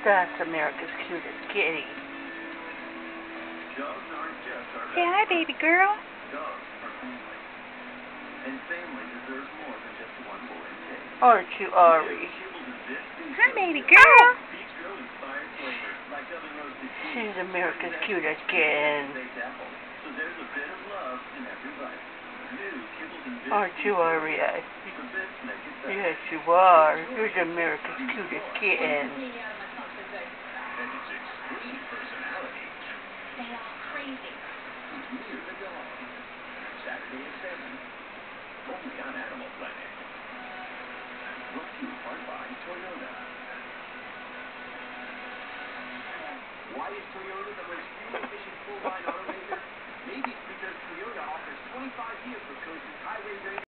That's America's cutest kitty. Dogs aren't just our Say hi, baby girl. Dogs are family. And family deserves more than just one boy and cake. Aren't you, Arya? Hi, baby girl. Peach Grill inspired flavors like oven roasted cheese. She's America's cutest kitten. Baked apple. So there's a bit of love in every bite. New kibbles and bits. Aren't you, Arya? The bits make it better. Yes, you are. You're America's cutest kitten. And its extreme personality. They are crazy. Meet the dog. Saturday at 7. Only on Animal Planet. Brought to you in part by Toyota. Why is Toyota the most fuel-efficient full-line automaker? Maybe it's because Toyota offers 25 years of